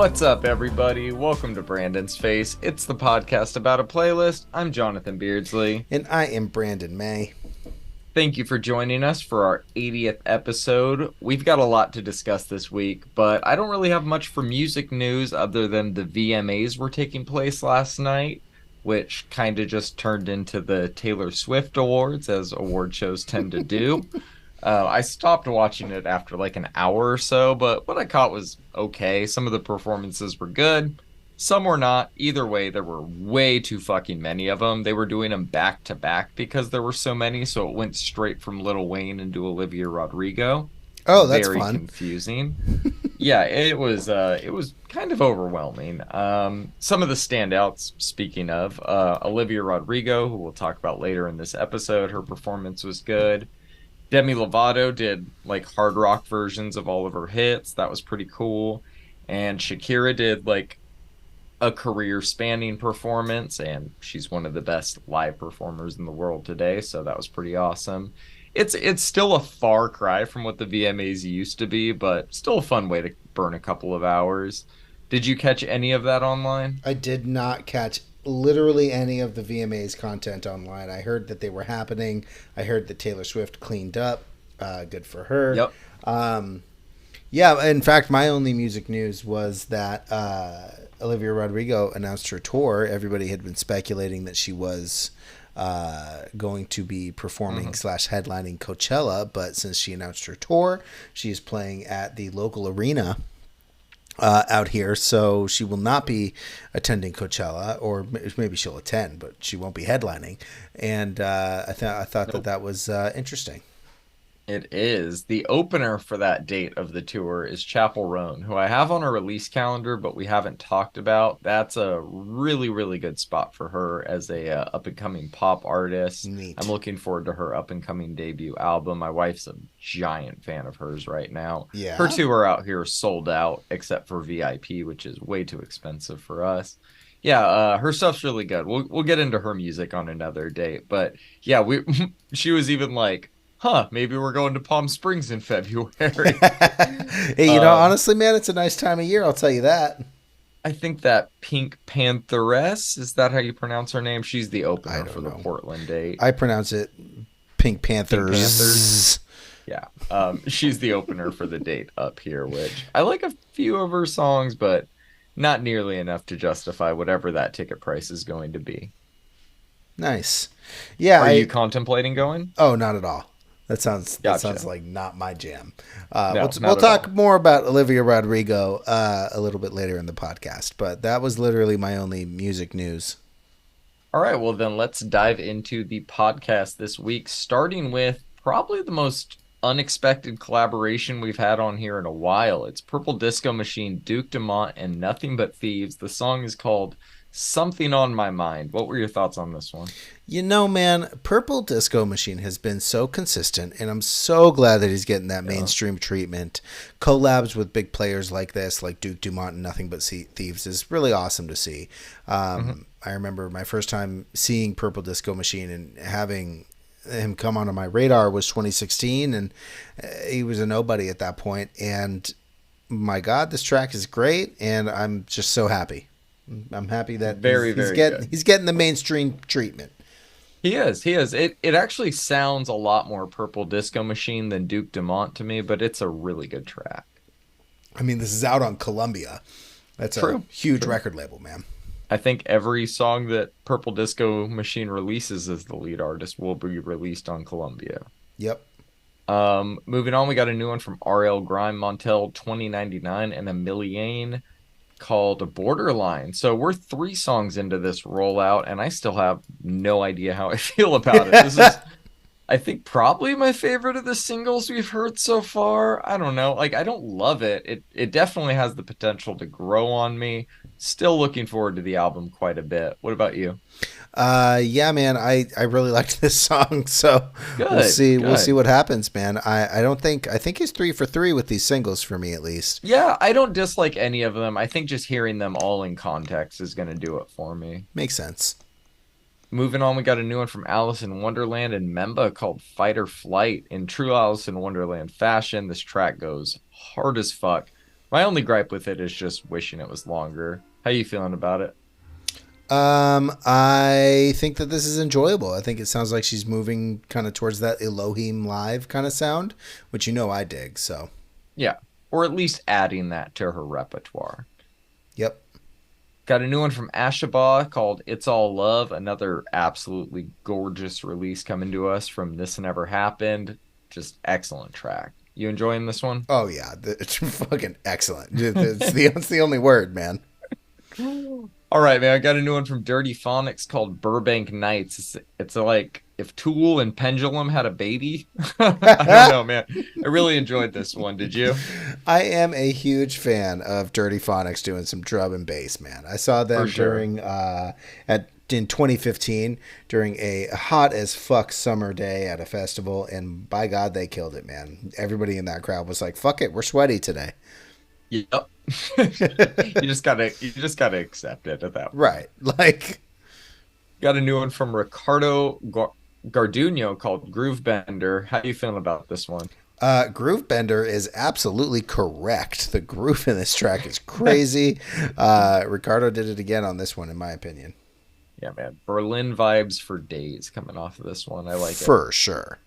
What's up, everybody? Welcome to Brandon's Face. It's the podcast about a playlist. I'm Jonathan Beardsley. And I am Brandon May. Thank you for joining us for our 80th episode. We've got a lot to discuss this week, but I don't really have much for music news other than the VMAs were taking place last night, which kind of just turned into the Taylor Swift Awards, as award shows tend to do. I stopped watching it after like an hour or so, but what I caught was okay. Some of the performances were good. Some were not. Either way, there were way too fucking many of them. They were doing them back to back because there were so many, so it went straight from Lil Wayne into Olivia Rodrigo. Oh, that's Very fun. confusing. Yeah, it was kind of overwhelming. Some of the standouts, speaking of, Olivia Rodrigo, who we'll talk about later in this episode, her performance was good. Demi Lovato did like hard rock versions of all of her hits. That was pretty cool. And Shakira did like a career spanning performance, and she's one of the best live performers in the world today, so that was pretty awesome. It's still a far cry from what the VMAs used to be, but still a fun way to burn a couple of hours. Did you catch any of that online? I did not catch literally any of the VMAs content online. I heard that they were happening. I heard that Taylor Swift cleaned up. Good for her. Yep. Yeah, in fact, my only music news was that Olivia Rodrigo announced her tour. Everybody had been speculating that she was going to be performing / headlining Coachella, but since she announced her tour, she is playing at the local arena out here, so she will not be attending Coachella, or maybe she'll attend, but she won't be headlining. And I thought that was interesting. It is. The opener for that date of the tour is Chappell Roan, who I have on a release calendar, but we haven't talked about. That's a really, really good spot for her as a up-and-coming pop artist. Neat. I'm looking forward to her up-and-coming debut album. My wife's a giant fan of hers right now. Yeah. Her tour out here is sold out, except for VIP, which is way too expensive for us. Yeah, her stuff's really good. We'll get into her music on another date, but yeah, she was even like, maybe we're going to Palm Springs in February. Hey, honestly, man, it's a nice time of year, I'll tell you that. I think that Pink Pantheress, is that how you pronounce her name? She's the opener for the Portland date. I pronounce it Pink Panthers. Yeah, she's the opener for the date up here, which I like a few of her songs, but not nearly enough to justify whatever that ticket price is going to be. Nice. Yeah. Are you contemplating going? Oh, not at all. That sounds like not my jam. We'll talk more about Olivia Rodrigo a little bit later in the podcast, but that was literally my only music news. All right, well then let's dive into the podcast this week, starting with probably the most unexpected collaboration we've had on here in a while. It's Purple Disco Machine, Duke Dumont, and Nothing But Thieves. The song is called Something on My Mind. What were your thoughts on this one? You know, man, Purple Disco Machine has been so consistent, and I'm so glad that he's getting that mainstream treatment. Collabs with big players like this, like Duke Dumont and Nothing But Thieves, is really awesome to see. I remember my first time seeing Purple Disco Machine and having him come onto my radar was 2016, and he was a nobody at that point. And my God, this track is great, and I'm just so happy. I'm happy that he's getting the mainstream treatment. He is. It actually sounds a lot more Purple Disco Machine than Duke Dumont to me, but it's a really good track. I mean, this is out on Columbia. That's a huge record label, man. I think every song that Purple Disco Machine releases as the lead artist will be released on Columbia. Yep. Moving on, we got a new one from RL Grime, Montel 2099, and Emiliane called Borderline. So we're 3 songs into this rollout, and I still have no idea how I feel about it. This is, I think, probably my favorite of the singles we've heard so far. I don't know. Like, I don't love it. It definitely has the potential to grow on me. Still looking forward to the album quite a bit. What about you? Yeah, man, I really liked this song, so we'll see what happens, man. I think he's 3 for 3 with these singles for me, at least. Yeah, I don't dislike any of them. I think just hearing them all in context is going to do it for me. Makes sense. Moving on, we got a new one from Alice in Wonderland and Memba called Fight or Flight. In true Alice in Wonderland fashion, this track goes hard as fuck. My only gripe with it is just wishing it was longer. How you feeling about it? I think that this is enjoyable. I think it sounds like she's moving kind of towards that Elohim Live kind of sound, which I dig. So, Yeah, or at least adding that to her repertoire. yep. Got a new one from Ashabah called It's All Love, another absolutely gorgeous release coming to us from This Never Happened. Just excellent track. You enjoying this one? Oh yeah, it's fucking excellent. It's the only word, man. All right, man. I got a new one from Dirty Phonics called Burbank Nights. It's like if Tool and Pendulum had a baby. I don't know, man. I really enjoyed this one. Did you? I am a huge fan of Dirty Phonics doing some drum and bass, man. I saw them For sure. during in 2015 during a hot as fuck summer day at a festival, and by God, they killed it, man. Everybody in that crowd was like, "Fuck it, we're sweaty today." Yep. You just gotta accept it at that point. Right, like. Got a new one from Ricardo Garduno called Groove Bender. How you feeling about this one? Groove Bender is absolutely correct. The groove in this track is crazy. Ricardo did it again on this one, in my opinion. Yeah, man. Berlin vibes for days coming off of this one. I like it. For sure.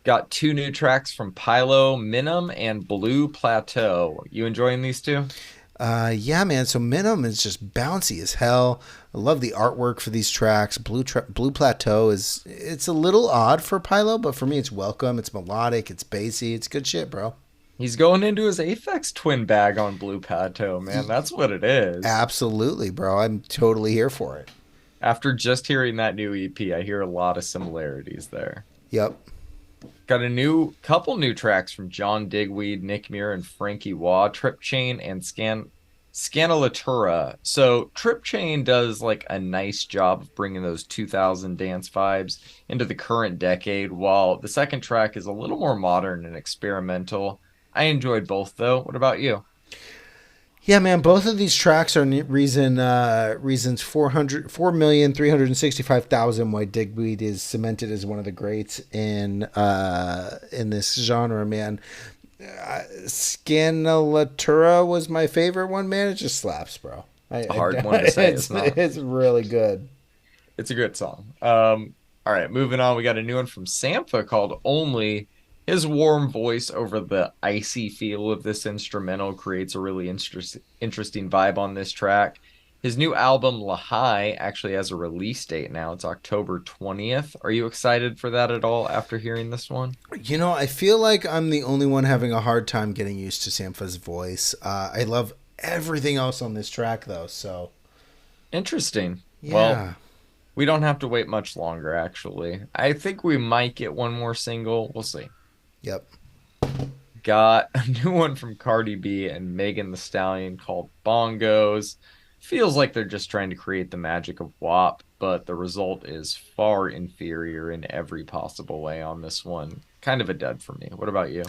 Got two new tracks from Pylo, Minim, and Blue Plateau. You enjoying these two? Yeah, man. So Minim is just bouncy as hell. I love the artwork for these tracks. Blue Plateau it's a little odd for Pylo, but for me it's welcome. It's melodic. It's bassy. It's good shit, bro. He's going into his Aphex Twin bag on Blue Plateau, man. That's what it is. Absolutely, bro. I'm totally here for it. After just hearing that new EP, I hear a lot of similarities there. Yep. Got a couple new tracks from John Digweed, Nick Muir, and Frankie Waugh, Trip Chain and Scannalatura. So Trip Chain does like a nice job of bringing those 2000 dance vibes into the current decade, while the second track is a little more modern and experimental. I enjoyed both though. What about you? Yeah, man. Both of these tracks are reasons 4,365,000 why Digweed is cemented as one of the greats in this genre, man. Scannalatura was my favorite one, man. It just slaps, bro. A hard one to say. It's really good. It's a good song. All right, moving on. We got a new one from Sampha called Only. His warm voice over the icy feel of this instrumental creates a really interesting vibe on this track. His new album, Lahai, actually has a release date now. It's October 20th. Are you excited for that at all after hearing this one? I feel like I'm the only one having a hard time getting used to Sampha's voice. I love everything else on this track, though, so. Interesting. Yeah. Well, we don't have to wait much longer, actually. I think we might get one more single. We'll see. Yep. Got a new one from Cardi B and Megan Thee Stallion called Bongos. Feels like they're just trying to create the magic of WAP, but the result is far inferior in every possible way on this one. Kind of a dud for me. What about you?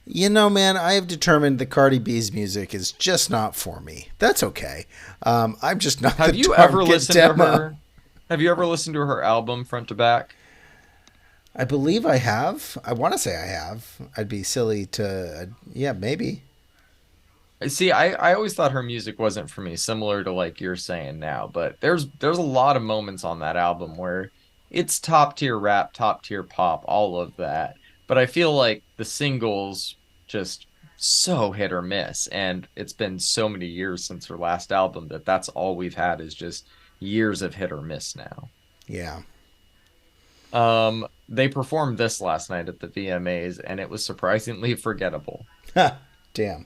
Man, I have determined that Cardi B's music is just not for me. That's okay. I'm just not Have the you ever target listened demo. to her? Have you ever listened to her album front to back? I believe I have. I want to say I have. I'd be silly to. Yeah, maybe. See, I always thought her music wasn't for me, similar to like you're saying now, but there's a lot of moments on that album where it's top tier rap, top tier pop, all of that. But I feel like the singles just so hit or miss, and it's been so many years since her last album that that's all we've had is just years of hit or miss now. Yeah. They performed this last night at the VMAs, and it was surprisingly forgettable. Damn.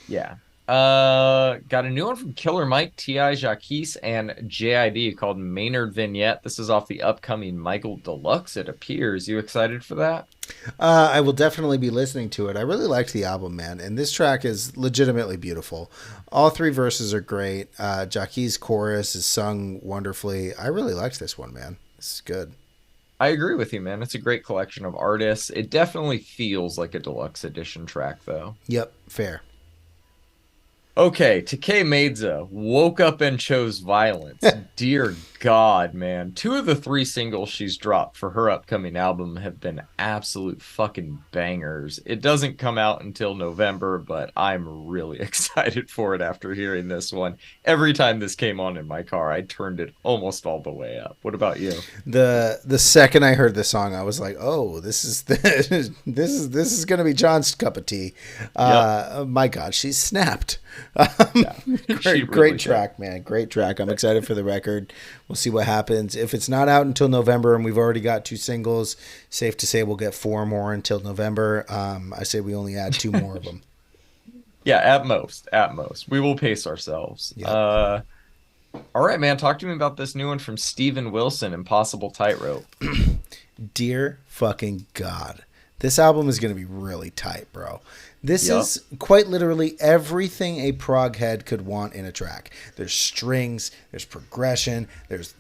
Yeah. Got a new one from Killer Mike, T.I. Jacquees, and JID called Maynard Vignette. This is off the upcoming Michael Deluxe, it appears. You excited for that? I will definitely be listening to it. I really liked the album, man, and this track is legitimately beautiful. All three verses are great. Jacquees' chorus is sung wonderfully. I really liked this one, man. This is good. I agree with you, man. It's a great collection of artists. It definitely feels like a deluxe edition track, though. Yep, fair. Okay, Takei Maidza woke up and chose violence. Dear God, man. Two of the three singles she's dropped for her upcoming album have been absolute fucking bangers. It doesn't come out until November, but I'm really excited for it after hearing this one. Every time this came on in my car, I turned it almost all the way up. What about you? The second I heard this song, I was like, "Oh, this is this is gonna be John's cup of tea." Yep. My God, she's snapped. Yeah. She Great, really great did. track, man. Great track. I'm excited for the record. We'll see what happens. If it's not out until November, and we've already got two singles, safe to say we'll get four more until November. I say we only add two more of them. Yeah, at most, at most. We will pace ourselves. Yep. All right, man. Talk to me about this new one from Steven Wilson, Impossible Tightrope. Dear fucking God. This album is going to be really tight, bro. This Yep. is quite literally everything a prog head could want in a track. There's strings, there's progression, there's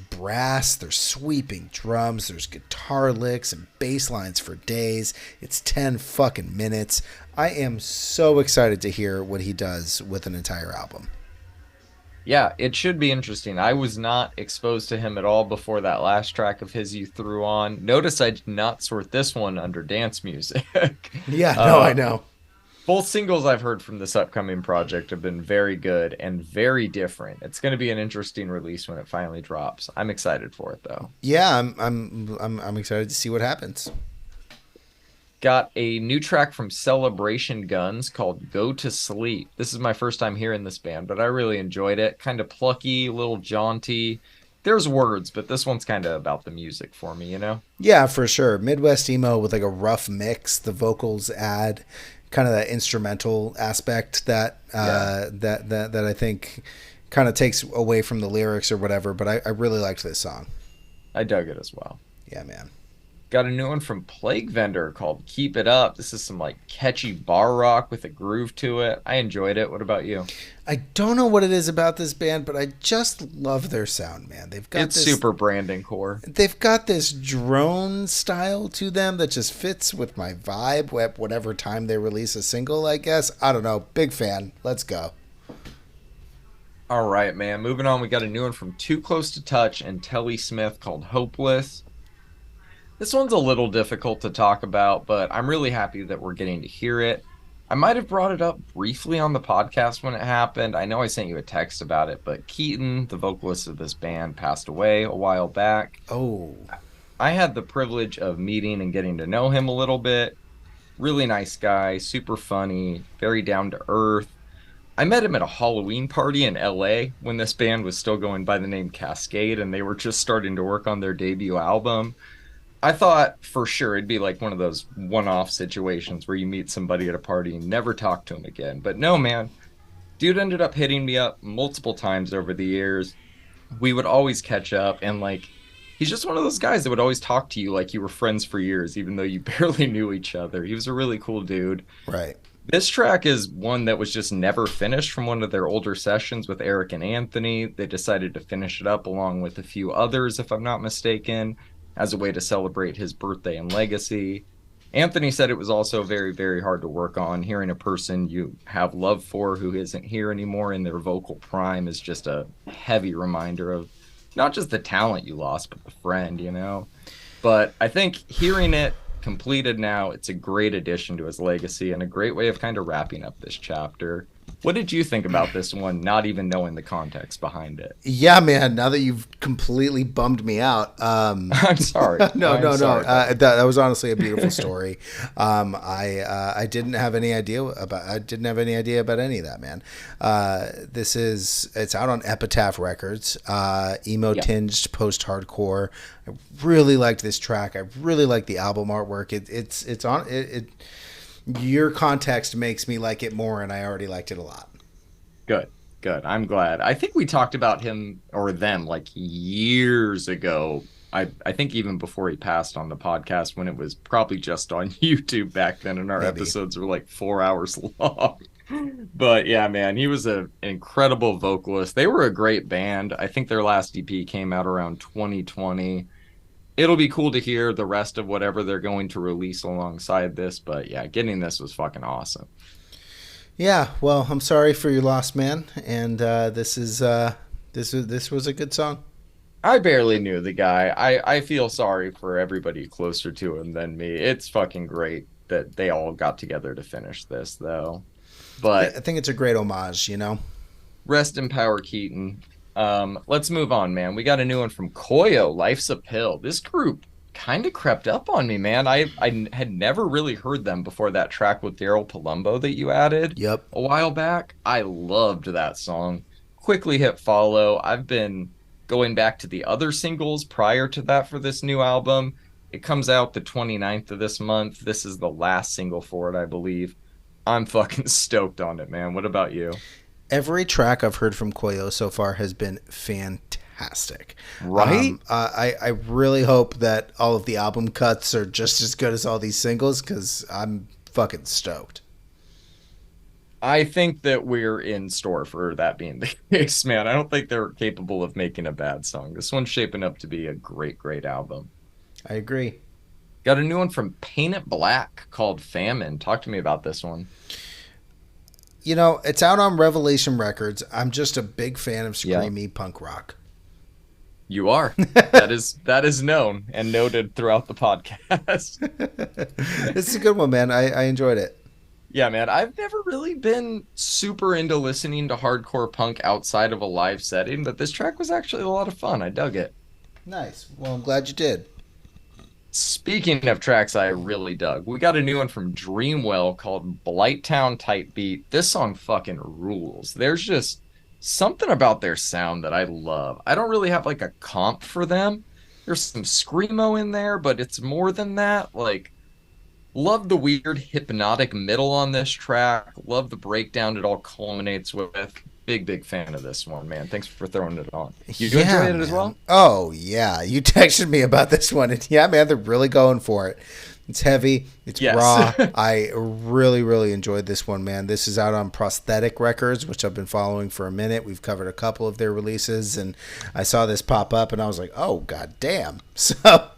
brass, there's sweeping drums, there's guitar licks and bass lines for days. It's 10 fucking minutes. I am so excited to hear what he does with an entire album. Yeah, it should be interesting. I was not exposed to him at all before that last track of his you threw on. Notice I did not sort this one under dance music. Yeah, no, I Uh, know. Both singles I've heard from this upcoming project have been very good and very different. It's going to be an interesting release when it finally drops. I'm excited for it though. Yeah, I'm excited to see what happens. Got a new track from Celebration Guns called Go to Sleep. This is my first time hearing this band, but I really enjoyed it. Kind of plucky, a little jaunty. There's words, but this one's kind of about the music for me, you know? Yeah, for sure. Midwest emo with like a rough mix. The vocals add kind of that instrumental aspect that Yeah, that I think kind of takes away from the lyrics or whatever. But I really liked this song. I dug it as well. Yeah, man. Got a new one from Plague Vendor called Keep It Up. This is some like catchy bar rock with a groove to it. I enjoyed it. What about you? I don't know what it is about this band, but I just love their sound, man. It's super Brandon core. They've got this drone style to them that just fits with my vibe at whatever time they release a single, I guess. I don't know. Big fan. Let's go. All right, man. Moving on, we got a new one from Too Close to Touch and Telly Smith called Hopeless. This one's a little difficult to talk about, but I'm really happy that we're getting to hear it. I might have brought it up briefly on the podcast when it happened. I know I sent you a text about it, but Keaton, the vocalist of this band, passed away a while back. Oh, I had the privilege of meeting and getting to know him a little bit. Really nice guy, super funny, very down to earth. I met him at a Halloween party in LA when this band was still going by the name Cascade and they were just starting to work on their debut album. I thought for sure it'd be like one of those one-off situations where you meet somebody at a party and never talk to him again. But no, man, dude ended up hitting me up multiple times over the years. We would always catch up and like he's just one of those guys that would always talk to you like you were friends for years, even though you barely knew each other. He was a really cool dude. right. This track is one that was just never finished from one of their older sessions with Eric and Anthony. They decided to finish it up along with a few others, if I'm not mistaken, as a way to celebrate his birthday and legacy. Anthony said it was also very, very hard to work on. Hearing a person you have love for who isn't here anymore in their vocal prime is just a heavy reminder of not just the talent you lost, but the friend, you know? But I think hearing it completed now, it's a great addition to his legacy and a great way of kind of wrapping up this chapter. What did you think about this one, not even knowing the context behind it? Yeah, man. Now that you've completely bummed me out, I'm sorry. no, I'm no, no. sorry, buddy. That was honestly a beautiful story. I didn't have any idea about any of that, man. It's out on Epitaph Records. Emo Yeah. tinged post hardcore. I really liked this track. I really like the album artwork. It's on it. Your context makes me like it more, and I already liked it a lot. Good, good. I'm glad. I think we talked about him or them like years ago. I think even before he passed on the podcast when it was probably just on YouTube back then, and our Maybe. episodes were like 4 hours long. But yeah, man, he was an incredible vocalist. They were a great band. I think their last EP came out around 2020. It'll be cool to hear the rest of whatever they're going to release alongside this. But yeah, getting this was fucking awesome. Yeah, well, I'm sorry for your loss, man. And this was a good song. I barely knew the guy. I feel sorry for everybody closer to him than me. It's fucking great that they all got together to finish this, though. Yeah, But I think it's a great homage, you know? rest in power, Keaton. Let's move on, man. We got a new one from Koyo, Life's a Pill. This group kind of crept up on me, man. I had never really heard them before that track with Daryl Palumbo that you added Yep. a while back. I loved that song. Quickly hit follow. I've been going back to the other singles prior to that for this new album. It comes out the 29th of this month. This is the last single for it, I believe. I'm fucking stoked on it, man. What about you? Every track I've heard from Koyo so far has been fantastic. Right? I really hope that all of the album cuts are just as good as all these singles because I'm fucking stoked. I think that we're in store for that being the case, man. I don't think they're capable of making a bad song. This one's shaping up to be a great, great album. I agree. Got a new one from Paint It Black called Famine. Talk to me about this one. You know, it's out on Revelation Records. I'm just a big fan of Yeah, screamy punk rock. you are. That is known and noted throughout the podcast. It's a good one, man. I enjoyed it. Yeah, man. I've never really been super into listening to hardcore punk outside of a live setting, but this track was actually a lot of fun. I dug it. Nice. Well, I'm glad you did. Speaking of tracks I really dug, we got a new one from Dreamwell called Blighttown Tight Beat. This song fucking rules. There's just something about their sound that I love. I don't really have like a comp for them. There's some screamo in there, but it's more than that. Like, love the weird hypnotic middle on this track. Love the breakdown it all culminates with. Big, big fan of this one, man. Thanks for throwing it on. You Yeah, enjoy it as man. well? Oh, yeah. You texted me about this one. And yeah, man, they're really going for it. It's heavy. It's Yes. raw. I really, really enjoyed this one, man. This is out on Prosthetic Records, which I've been following for a minute. We've covered a couple of their releases, and I saw this pop up, and I was like, oh, god damn. So,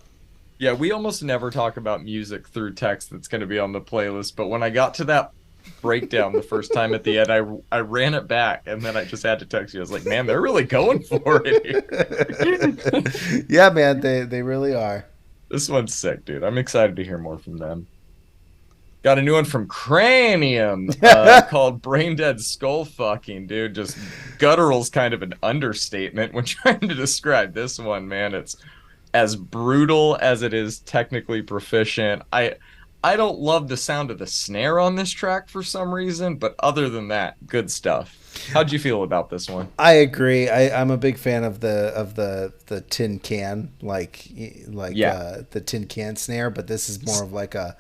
Yeah, we almost never talk about music through text that's going to be on the playlist. But when I got to that breakdown the first time at the end, I ran it back and then I just had to text you. I was like, man, they're really going for it here. yeah, man, they really are. This one's sick, dude. I'm excited to hear more from them. Got a new one from Cranium called Brain Dead Skull Fucking, dude. Just guttural's kind of an understatement when trying to describe this one, man. It's as brutal as it is technically proficient. I don't love the sound of the snare on this track for some reason, but other than that, good stuff. How'd you feel about this one? I agree. I'm a big fan of the tin can, Yeah. the tin can snare, but this is more of like a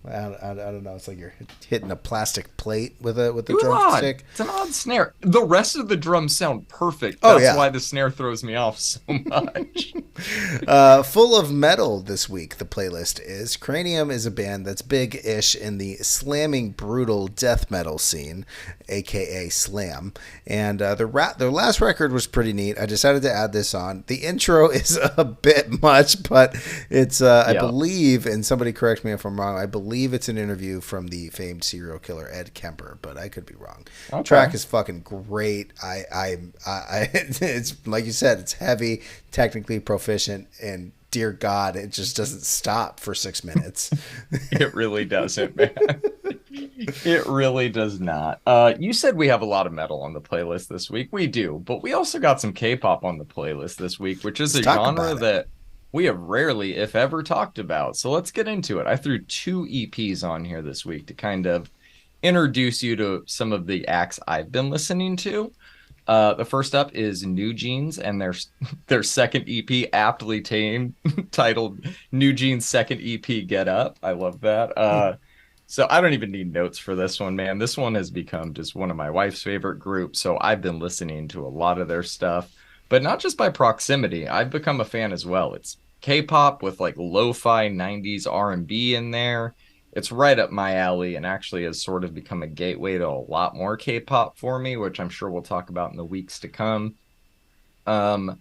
I don't know. It's like you're hitting a plastic plate with a Too odd. drumstick. It's an odd snare. The rest of the drums sound perfect. Oh, That's yeah. why the snare throws me off so much. Full of metal this week, the playlist is. Cranium is a band that's big-ish in the slamming, brutal death metal scene, aka slam. And their last record was pretty neat. I decided to add this on. The intro is a bit much, but it's, I Yeah. believe, and somebody correct me if I'm wrong, I believe it's an interview from the famed serial killer Ed Kemper, but I could be wrong. Okay. Track is fucking great. It's like you said, it's heavy, technically proficient, and dear God, it just doesn't stop for 6 minutes. It really doesn't, man. It really does not. You said we have a lot of metal on the playlist this week. We do, but we also got some K-pop on the playlist this week, which is Let's a talk genre about it. that we have rarely, if ever, talked about. So let's get into it. I threw 2 EPs on here this week to kind of introduce you to some of the acts I've been listening to. The first up is New Jeans and their second EP, aptly titled New Jeans' second EP, Get Up. I love that. So I don't even need notes for this one, man. This one has become just one of my wife's favorite groups. So I've been listening to a lot of their stuff, but not just by proximity. I've become a fan as well. It's K-pop with like lo-fi 90s R&B in there. It's right up my alley and actually has sort of become a gateway to a lot more K-pop for me, which I'm sure we'll talk about in the weeks to come. Um,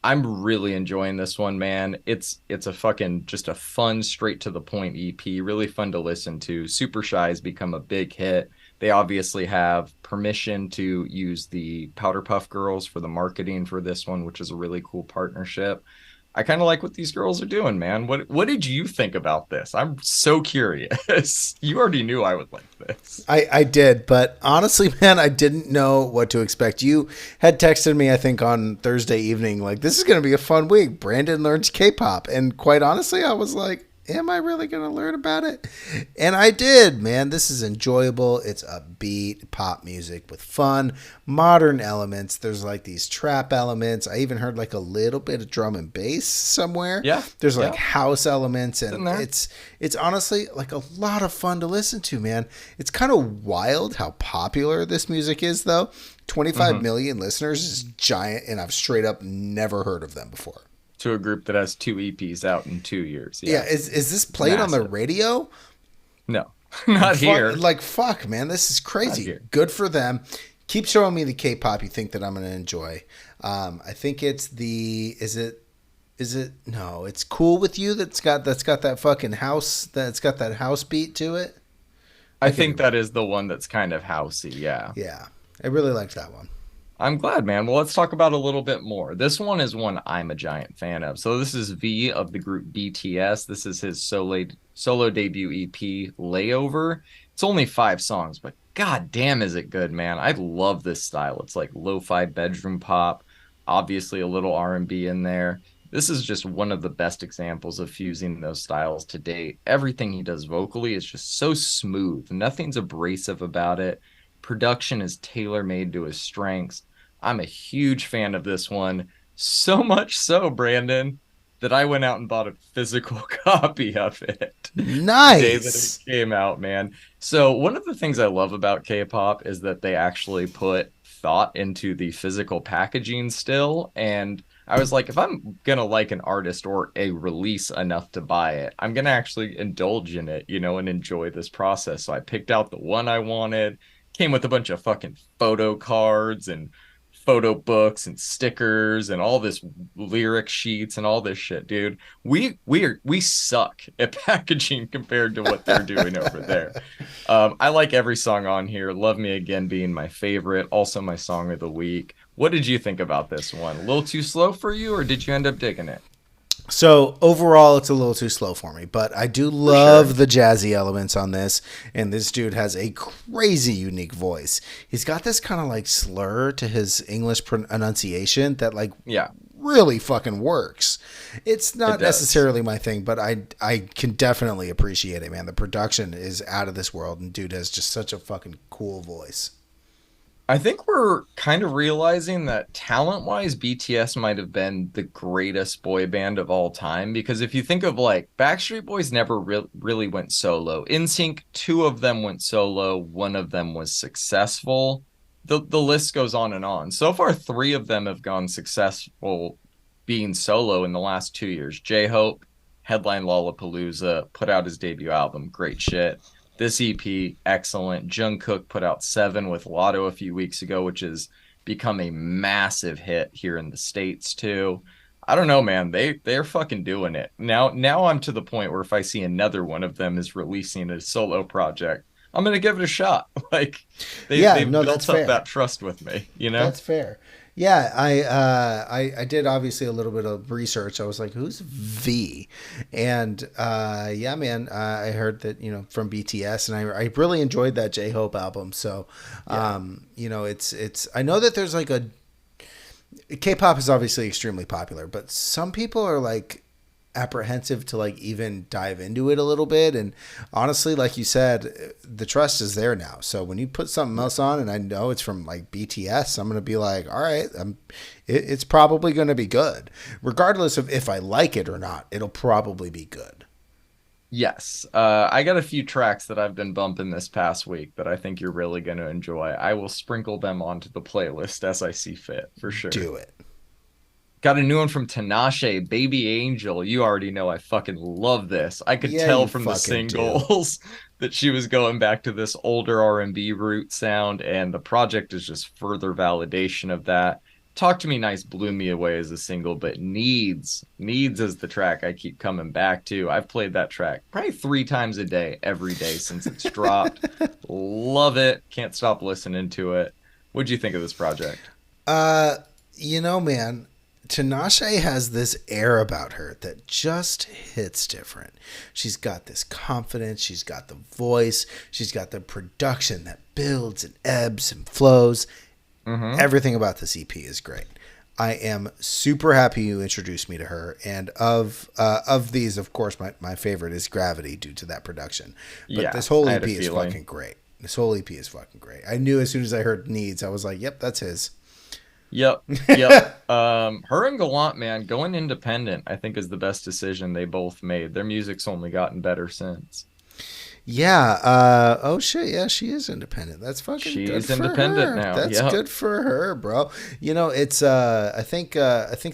I'm really enjoying this one, man. It's a fucking just a fun, straight to the point EP. Really fun to listen to. Super Shy has become a big hit. They obviously have permission to use the Powder Puff Girls for the marketing for this one, which is a really cool partnership. I kind of like what these girls are doing, man. What did you think about this? I'm so curious. You already knew I would like this. I did, but honestly, man, I didn't know what to expect. You had texted me, I think, on Thursday evening, like, this is going to be a fun week. Brandon learns K-pop. And quite honestly, I was like, am I really going to learn about it? And I did, man. This is enjoyable. It's upbeat pop music with fun, modern elements. There's like these trap elements. I even heard like a little bit of drum and bass somewhere. Yeah, There's like yeah, house elements, it's in and there. it's honestly like a lot of fun to listen to, man. It's kind of wild how popular this music is, though. 25 Hmm. million listeners is giant, and I've straight up never heard of them before. To a group that has two EPs out in 2 years. Yeah, Yeah, is this it's played on the massive. radio? No, not here. Like, fuck, man, this is Not crazy. here. Good for them. Keep showing me the K-pop you think that I'm gonna enjoy. I think it's the is it no, it's Cool With You that's got that fucking house that's got that house beat to it. I I can't think remember. that is the one that's kind of housey. Yeah. Yeah, I really liked that one. I'm glad, man. Well, let's talk about a little bit more. This one is one I'm a giant fan of. So this is V of the group BTS. This is his solo debut EP, Layover. It's only 5 songs, but god damn is it good, man. I love this style. It's like lo-fi bedroom pop, obviously a little R&B in there. This is just one of the best examples of fusing those styles to date. Everything he does vocally is just so smooth. Nothing's abrasive about it. Production is tailor-made to his strengths. I'm a huge fan of this one. So much so, Brandon, that I went out and bought a physical copy of it the day that it Nice. came out, man. So, one of the things I love about K-pop is that they actually put thought into the physical packaging still. And I was like, if I'm gonna like an artist or a release enough to buy it, I'm gonna actually indulge in it, and enjoy this process. So I picked out the one I wanted. Came with a bunch of fucking photo cards and photo books and stickers and all this lyric sheets and all this shit, dude. We suck at packaging compared to what they're doing over there. I like every song on here. Love Me Again being my favorite, also my song of the week. What did you think about this one? A little too slow for you, or did you end up digging it? So overall, it's a little too slow for me, but I do For sure. love the jazzy elements on this. And this dude has a crazy unique voice. He's got this kind of like slur to his English pronunciation that like Yeah, really fucking works. It's it not does. necessarily my thing, but I can definitely appreciate it, man. The production is out of this world, and dude has just such a fucking cool voice. I think we're kind of realizing that talent-wise, BTS might have been the greatest boy band of all time. Because if you think of like Backstreet Boys, never really went solo. NSYNC, two of them went solo, one of them was successful. The list goes on and on. So far, three of them have gone successful being solo in the last 2 years. J-Hope, headline Lollapalooza, put out his debut album, great shit. This EP, excellent. Jungkook put out Seven with Lotto a few weeks ago, which has become a massive hit here in the States too. I don't know, man. They're fucking doing it. Now I'm to the point where if I see another one of them is releasing a solo project, I'm gonna give it a shot. Like Yeah, they've no, that's built up fair. that trust with me, you know? That's fair. Yeah, I did obviously a little bit of research. I was like, "Who's V?" And yeah, man, I heard that from BTS, and I really enjoyed that J Hope album. So, Yeah. it's I know that there's like a K-pop is obviously extremely popular, but some people are like apprehensive to like even dive into it a little bit. And honestly, like you said, the trust is there now. So when you put something else on, and I know it's from like BTS, I'm gonna be like, all right, it's probably gonna be good, regardless of if I like it or not. It'll probably be good. Yes. I got a few tracks that I've been bumping this past week that I think you're really going to enjoy. I will sprinkle them onto the playlist as I see fit, for sure. Do it. Got a new one from Tinashe, Baby Angel. You already know I fucking love this. I could Yeah, tell you from the fucking do. singles that she was going back to this older R&B root sound, and the project is just further validation of that. Talk to Me Nice blew me away as a single, but Needs is the track I keep coming back to. I've played that track probably 3 times a day, every day since it's dropped. Love it. Can't stop listening to it. What'd you think of this project? Uh, man, Tinashe has this air about her that just hits different. She's got this confidence, she's got the voice, she's got the production that builds and ebbs and flows. Mm-hmm. Everything about this EP is great. I am super happy you introduced me to her. And of these, of course, my favorite is Gravity due to that production. But Yeah, this whole I EP had a is feeling. fucking great. This whole EP is fucking great. I knew as soon as I heard Needs, I was like, yep, that's his. Yep, yep. Her and Gallant, man, going independent, I think is the best decision they both made. Their music's only gotten better since. Yeah. Oh shit. Yeah, she is independent. That's fucking good She's for independent her. now. That's Yep, good for her, bro. It's I think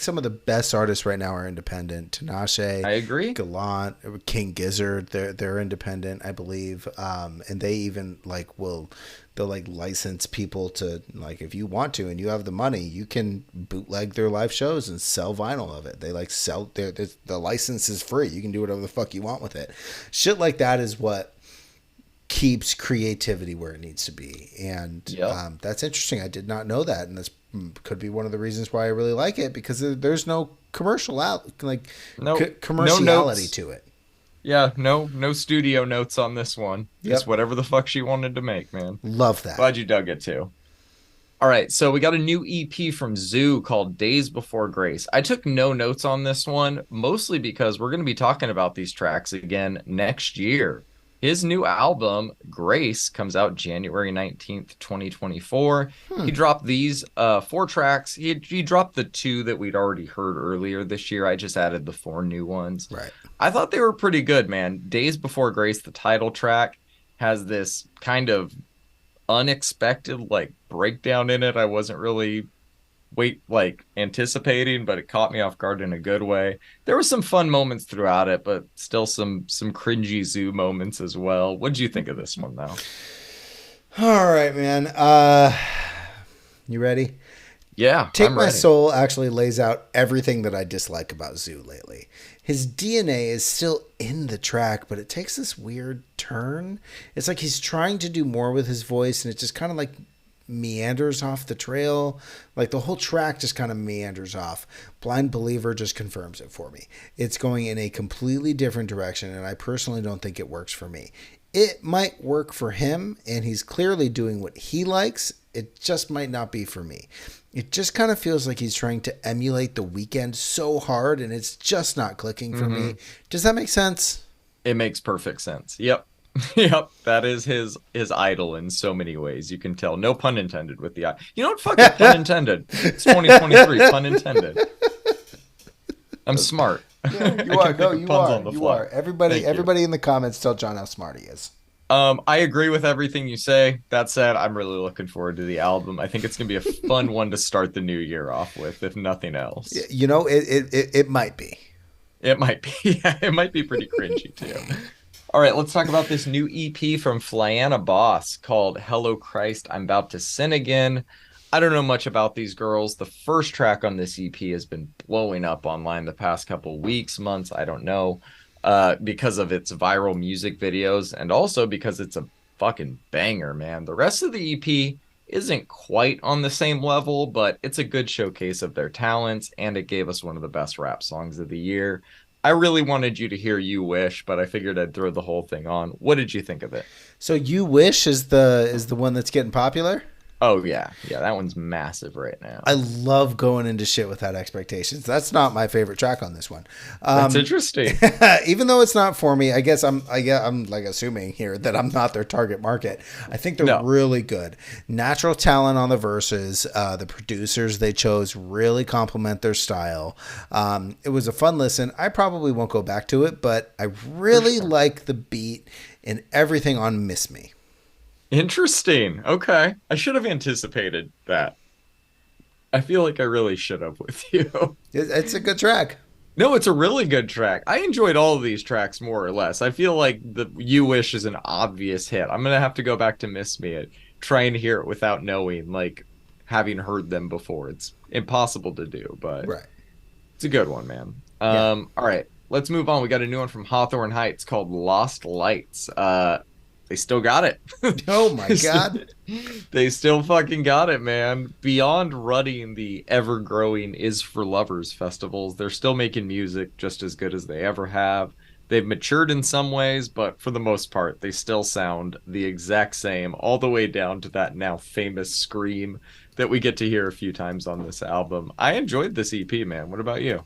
some of the best artists right now are independent. Tinashe, I agree. Gallant, King Gizzard. They're independent, I believe. And they even they'll like license people to, like, if you want to and you have the money, you can bootleg their live shows and sell vinyl of it. They like sell the license is free. You can do whatever the fuck you want with it. Shit like that is what keeps creativity where it needs to be. And Yep. that's interesting. I did not know that. And this could be one of the reasons why I really like it, because there's no No, no commerciality notes. to it. Yeah, no studio notes on this one. Just Yep. whatever the fuck she wanted to make, man. Love that. Glad you dug it too. All right, so we got a new EP from Zoo called Days Before Grace. I took no notes on this one, mostly because we're going to be talking about these tracks again next year. His new album, Grace, comes out January 19th, 2024. He dropped these 4 tracks. He dropped the 2 that we'd already heard earlier this year. I just added the 4 new ones. Right. I thought they were pretty good, man. Days Before Grace, the title track, has this kind of unexpected like breakdown in it. I wasn't really anticipating, but it caught me off guard in a good way. There were some fun moments throughout it, but still some cringy Zoo moments as well. What did you think of this one though? All right, man. You ready? Yeah, Take I'm My ready. Soul actually lays out everything that I dislike about Zoo lately. His DNA is still in the track, but it takes this weird turn. It's like he's trying to do more with his voice, and it just kind of like meanders off the trail. Like the whole track just kind of meanders off. Blind Believer just confirms it for me. It's going in a completely different direction, and I personally don't think it works for me. It might work for him, and he's clearly doing what he likes. It just might not be for me. It just kind of feels like he's trying to emulate The Weeknd so hard, and it's just not clicking for me. Does that make sense? It makes perfect sense. Yep. Yep, that is his idol in so many ways. You can tell. No pun intended with the eye. You know what? Fuck it. Pun intended. It's 2023. Pun intended. I'm smart. Yeah, you I are. can No, think of you puns are. on the You fly. are. Everybody, Thank you. everybody in the comments tell John how smart he is. I agree with everything you say. That said, I'm really looking forward to the album. I think it's gonna be a fun one to start the new year off with, if nothing else. You know, it might be. It might be. Yeah, it might be pretty cringy too. All right, let's talk about this new EP from Flyana Boss called Hello Christ, I'm About to Sin Again. I don't know much about these girls. The first track on this EP has been blowing up online the past couple weeks, months, I don't know, because of its viral music videos and also because it's a fucking banger, man. The rest of the EP isn't quite on the same level, but it's a good showcase of their talents, and it gave us one of the best rap songs of the year. I really wanted you to hear You Wish, but I figured I'd throw the whole thing on. What did you think of it? So You Wish is the one that's getting popular? Oh, yeah. Yeah, that one's massive right now. I love going into shit without expectations. That's not my favorite track on this one. That's interesting. Even though it's not for me, I guess I'm like assuming here that I'm not their target market. I think they're really good. Natural talent on the verses. The producers they chose really complement their style. It was a fun listen. I probably won't go back to it, but I really like the beat and everything on Miss Me. Interesting. Okay. I should have anticipated that. I feel like I really should have with you. It's a good track. No, it's a really good track. I enjoyed all of these tracks more or less. I feel like the You Wish is an obvious hit. I'm gonna have to go back to Miss Me and try and hear it without knowing. Like, having heard them before. It's impossible to do, but Right. it's a good one, man. Yeah. All right, let's move on. We got a new one from Hawthorne Heights called Lost Lights. They still got it. Oh my God. They still fucking got it, man. Beyond running the ever-growing Is for Lovers festivals, they're still making music just as good as they ever have. They've matured in some ways, but for the most part, they still sound the exact same, all the way down to that now famous scream that we get to hear a few times on this album. I enjoyed this EP, man. What about you?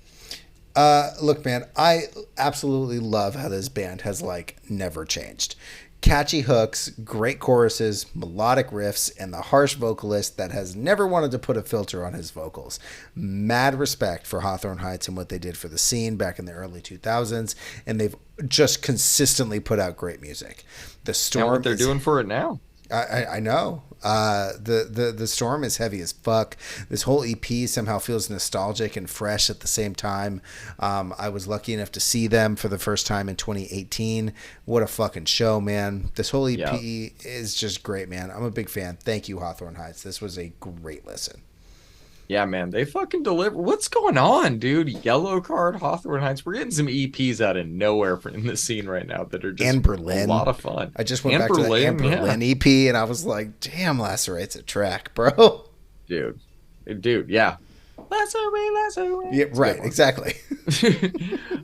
Look, man, I absolutely love how this band has like never changed. Catchy hooks, great choruses, melodic riffs, and the harsh vocalist that has never wanted to put a filter on his vocals. Mad respect for Hawthorne Heights and what they did for the scene back in the early 2000s, and they've just consistently put out great music. The Storm, And what they're doing for it now. I know. The Storm is heavy as fuck. This whole EP somehow feels nostalgic and fresh at the same time. I was lucky enough to see them for the first time in 2018. What a fucking show, man. This whole EP is just great, man. I'm a big fan. Thank you, Hawthorne Heights. This was a great listen. Yeah, man, they fucking deliver. What's going on, dude? Yellow Card, Hawthorne Heights. We're getting some EPs out of nowhere in the scene right now that are just and Berlin. A lot of fun. I just went and back Berlin, to the Anne Berlin EP, and I was like, damn, Lacerate's a track, bro. Dude, yeah. Lacerate. Yeah, right, exactly.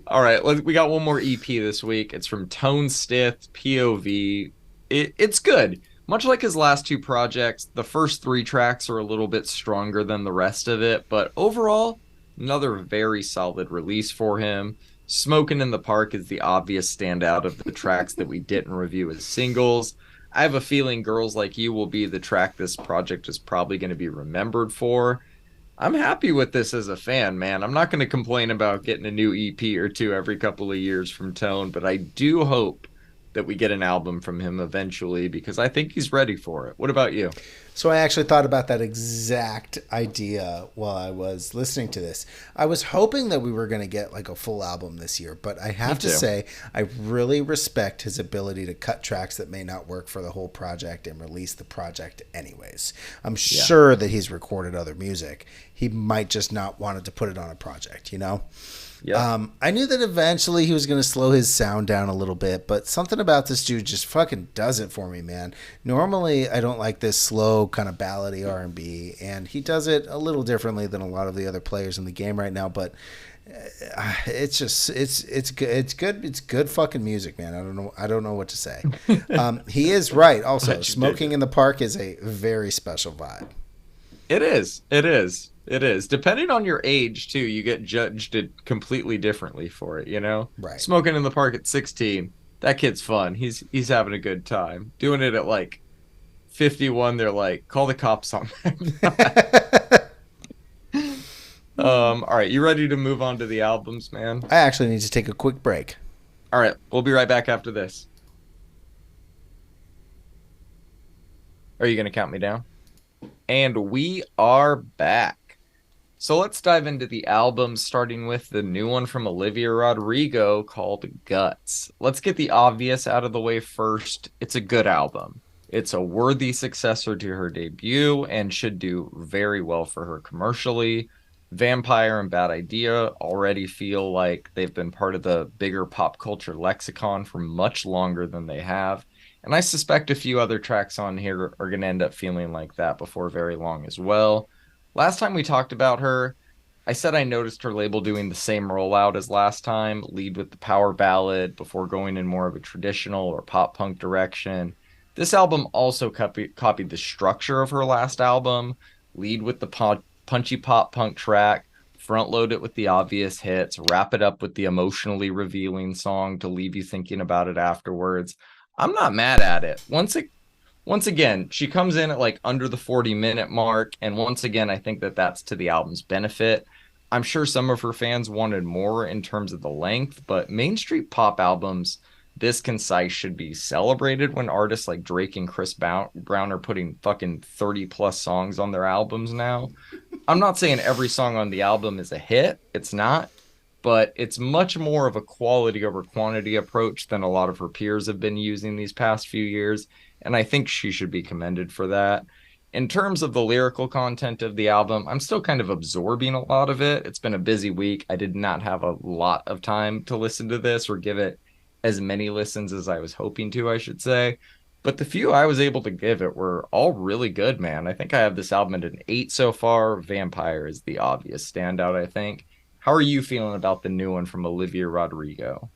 All right, we got one more EP this week. It's from Tone Stith, POV. It's good. Much like his last two projects, the first three tracks are a little bit stronger than the rest of it, but overall, another very solid release for him. Smokin' in the Park is the obvious standout of the tracks that we didn't review as singles. I have a feeling Girls Like You will be the track this project is probably going to be remembered for. I'm happy with this as a fan, man. I'm not going to complain about getting a new EP or two every couple of years from Tone, but I do hope that we get an album from him eventually because I think he's ready for it. What about you? So I actually thought about that exact idea while I was listening to this. I was hoping that we were going to get like a full album this year, but I have to say I really respect his ability to cut tracks that may not work for the whole project and release the project anyways. I'm sure that he's recorded other music. He might just not wanted to put it on a project, you know? Yeah. I knew that eventually he was going to slow his sound down a little bit, but something about this dude just fucking does it for me, man. Normally, I don't like this slow kind of ballady R&B, and he does it a little differently than a lot of the other players in the game right now, but it's just it's good fucking music, man. I don't know what to say. He is right. Also, Smoking in the Park is a very special vibe. It is. Depending on your age, too, you get judged it completely differently for it, you know? Right. Smoking in the Park at 16, that kid's fun. He's having a good time. Doing it at, like, 51, they're like, call the cops on that. All right, you ready to move on to the albums, man? I actually need to take a quick break. All right, we'll be right back after this. Are you going to count me down? And we are back. So let's dive into the album, starting with the new one from Olivia Rodrigo called Guts. Let's get the obvious out of the way first. It's a good album. It's a worthy successor to her debut and should do very well for her commercially. Vampire and Bad Idea already feel like they've been part of the bigger pop culture lexicon for much longer than they have. And I suspect a few other tracks on here are going to end up feeling like that before very long as well. Last time we talked about her, I said I noticed her label doing the same rollout as last time, lead with the power ballad before going in more of a traditional or pop punk direction. This album also copied the structure of her last album, lead with the punchy pop punk track, front load it with the obvious hits, wrap it up with the emotionally revealing song to leave you thinking about it afterwards. I'm not mad at it. Once again, she comes in at like under the 40-minute mark, and once again, I think that that's to the album's benefit. I'm sure some of her fans wanted more in terms of the length, but Main Street pop albums this concise should be celebrated when artists like Drake and Chris Brown are putting fucking 30+ songs on their albums now. I'm not saying every song on the album is a hit. It's not. But it's much more of a quality over quantity approach than a lot of her peers have been using these past few years. And I think she should be commended for that. In terms of the lyrical content of the album, I'm still kind of absorbing a lot of it. It's been a busy week. I did not have a lot of time to listen to this or give it as many listens as I was hoping to, I should say. But the few I was able to give it were all really good, man. I think I have this album at an 8 so far. Vampire is the obvious standout, I think. How are you feeling about the new one from Olivia Rodrigo?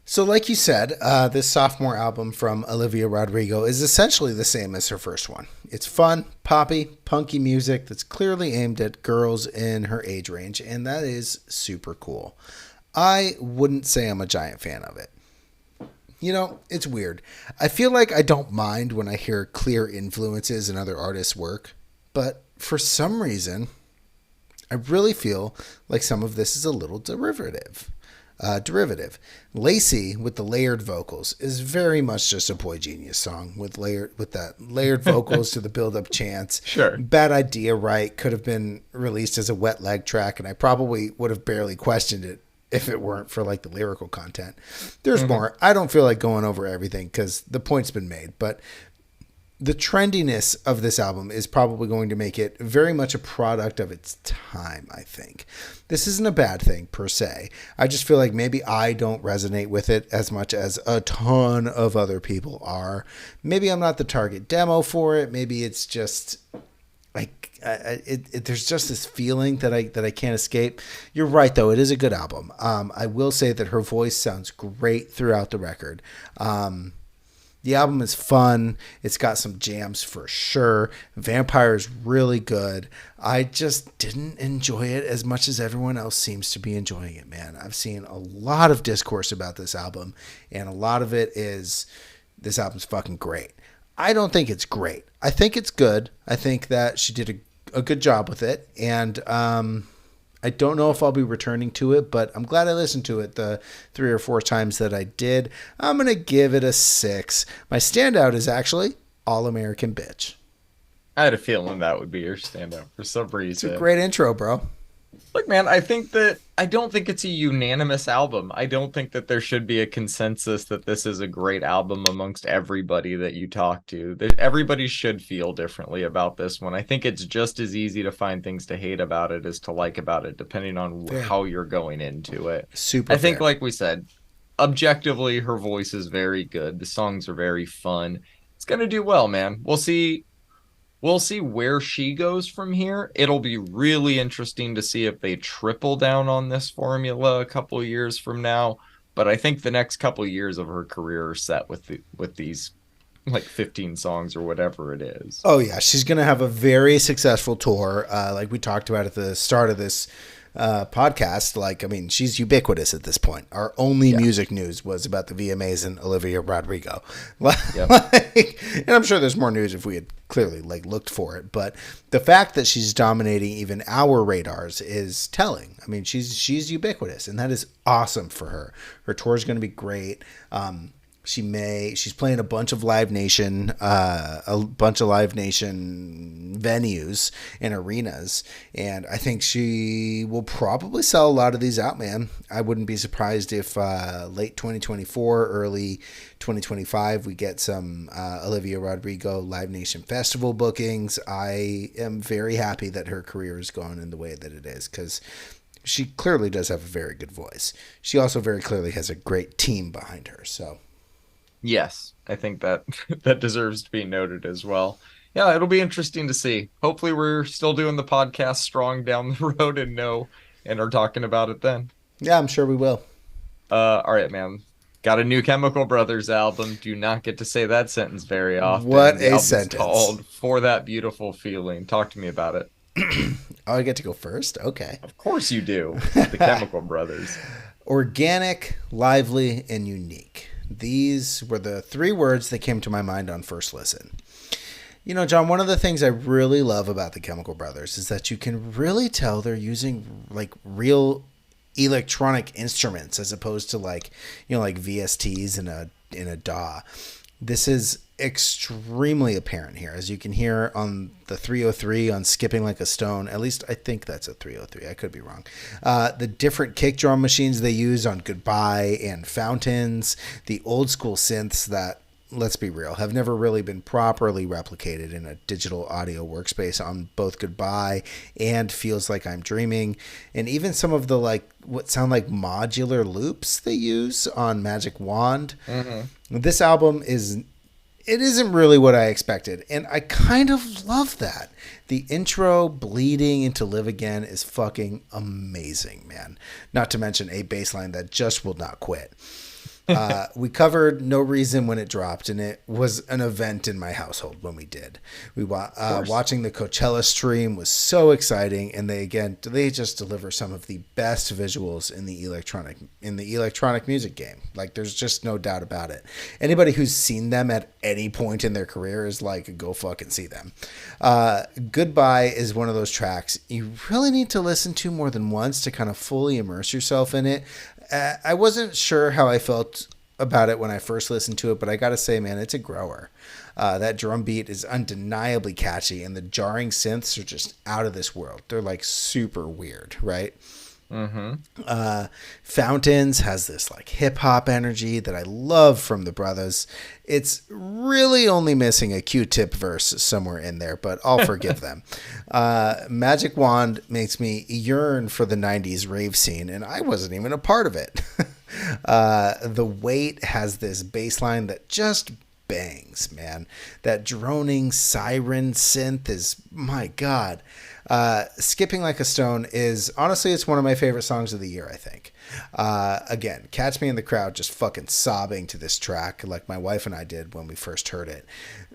So, like you said, this sophomore album from Olivia Rodrigo is essentially the same as her first one. It's fun, poppy, punky music that's clearly aimed at girls in her age range, and that is super cool. I wouldn't say I'm a giant fan of it. You know, it's weird. I feel like I don't mind when I hear clear influences in other artists' work, but for some reason, I really feel like some of this is a little derivative. Lacey with the layered vocals is very much just a Boy Genius song with that layered vocals to the build up chants. Sure. Bad Idea, right? Could have been released as a wet leg track, and I probably would have barely questioned it if it weren't for like the lyrical content. There's more. I don't feel like going over everything because the point's been made, but the trendiness of this album is probably going to make it very much a product of its time, I think. This isn't a bad thing per se. I just feel like maybe I don't resonate with it as much as a ton of other people are. Maybe I'm not the target demo for it. Maybe it's just like there's just this feeling that I can't escape. You're right, though. It is a good album. I will say that her voice sounds great throughout the record. The album is fun. It's got some jams for sure. Vampire is really good. I just didn't enjoy it as much as everyone else seems to be enjoying it, man. I've seen a lot of discourse about this album, and a lot of it is this album's fucking great. I don't think it's great. I think it's good. I think that she did a good job with it, and I don't know if I'll be returning to it, but I'm glad I listened to it the 3 or 4 times that I did. I'm going to give it a 6. My standout is actually All American Bitch. I had a feeling that would be your standout for some reason. It's a great intro, bro. Look, man, I don't think it's a unanimous album. I don't think that there should be a consensus that this is a great album amongst everybody that you talk to. Everybody should feel differently about this one. I think it's just as easy to find things to hate about it as to like about it, depending on how you're going into it. Super I think, fair. like we said, objectively, her voice is very good. The songs are very fun. It's gonna do well, man. We'll see where she goes from here. It'll be really interesting to see if they triple down on this formula a couple of years from now. But I think the next couple of years of her career are set with these like 15 songs or whatever it is. Oh, yeah. She's going to have a very successful tour. Like we talked about at the start of this podcast. Like, I mean, she's ubiquitous at this point. Our only music news was about the VMAs and Olivia Rodrigo. And I'm sure there's more news if we had clearly like looked for it. But the fact that she's dominating even our radars is telling. I mean, she's ubiquitous, and that is awesome for her. Her tour is going to be great. She's playing a bunch of Live Nation venues and arenas, and I think she will probably sell a lot of these out, man. I wouldn't be surprised if late 2024, early 2025, we get some Olivia Rodrigo Live Nation festival bookings. I am very happy that her career is going in the way that it is, because she clearly does have a very good voice. She also very clearly has a great team behind her, so... Yes, I think that that deserves to be noted as well. Yeah, it'll be interesting to see. Hopefully we're still doing the podcast strong down the road and are talking about it then. Yeah, I'm sure we will. All right, man. Got a new Chemical Brothers album. Do not get to say that sentence very often. What the a sentence. Called For That Beautiful Feeling. Talk to me about it. Oh, I get to go first? Okay. Of course you do. The Chemical Brothers. Organic, lively, and unique. These were the 3 words that came to my mind on first listen. You know, John, one of the things I really love about the Chemical Brothers is that you can really tell they're using like real electronic instruments as opposed to like VSTs in a DAW. This is extremely apparent here, as you can hear on the 303 on Skipping Like a Stone. At least I think that's a 303. I could be wrong. The different kick drum machines they use on Goodbye and Fountains, the old school synths that let's be real, have never really been properly replicated in a digital audio workspace on both Goodbye and Feels Like I'm Dreaming. And even some of the like what sound like modular loops they use on Magic Wand. This album isn't really what I expected, and I kind of love that. The intro bleeding into Live Again is fucking amazing, man. Not to mention a bass line that just will not quit. We covered No Reason when it dropped, and it was an event in my household when we did. Watching the Coachella stream was so exciting, and they just deliver some of the best visuals in the electronic music game. Like, there's just no doubt about it. Anybody who's seen them at any point in their career is like, go fucking see them. Goodbye is one of those tracks you really need to listen to more than once to kind of fully immerse yourself in it. I wasn't sure how I felt about it when I first listened to it, but I gotta say, man, it's a grower. That drum beat is undeniably catchy, and the jarring synths are just out of this world. They're like super weird, right? Fountains has this like hip hop energy that I love from the brothers. It's really only missing a Q-Tip verse somewhere in there, but I'll forgive them. Magic Wand makes me yearn for the 90s rave scene, and I wasn't even a part of it. The Weight has this bass line that just bangs, man. That droning siren synth is, my God. Skipping Like a Stone is, honestly, it's one of my favorite songs of the year, I think. Again, catch me in the crowd just fucking sobbing to this track like my wife and I did when we first heard it.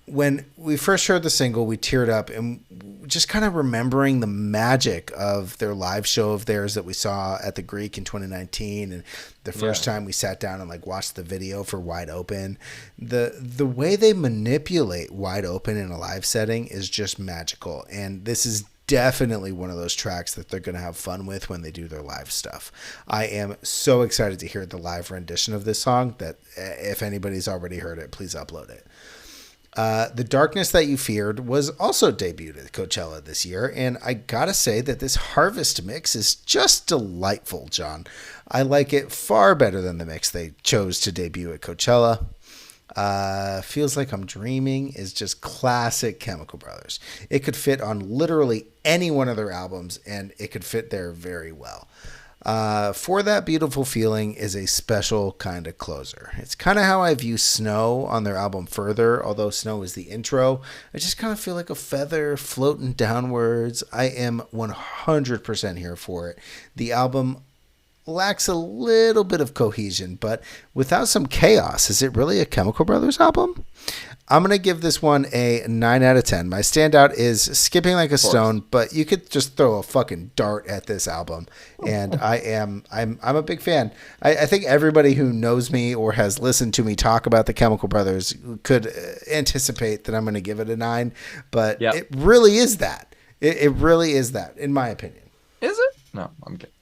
When we first heard the single, we teared up and just kind of remembering the magic of their live show of theirs that we saw at the Greek in 2019, and the first time we sat down and like watched the video for Wide Open. The way they manipulate Wide Open in a live setting is just magical, and this is definitely one of those tracks that they're going to have fun with when they do their live stuff. I am so excited to hear the live rendition of this song that if anybody's already heard it, please upload it. The Darkness That You Feared was also debuted at Coachella this year, and I gotta say that this Harvest mix is just delightful, John. I like it far better than the mix they chose to debut at Coachella. Feels Like I'm Dreaming is just classic Chemical Brothers. It could fit on literally any one of their albums, and it could fit there very well. For That Beautiful Feeling is a special kind of closer. It's kind of how I view Snow on their album Further, although Snow is the intro. I just kind of feel like a feather floating downwards. I am 100% here for it. The album lacks a little bit of cohesion, but without some chaos, is it really a Chemical Brothers album? I'm going to give this one a 9 out of 10. My standout is Skipping Like a Stone, but you could just throw a fucking dart at this album. And I'm a big fan. I think everybody who knows me or has listened to me talk about the Chemical Brothers could anticipate that I'm going to give it a 9, but it really is that. It really is that, in my opinion. Is it? No, I'm kidding.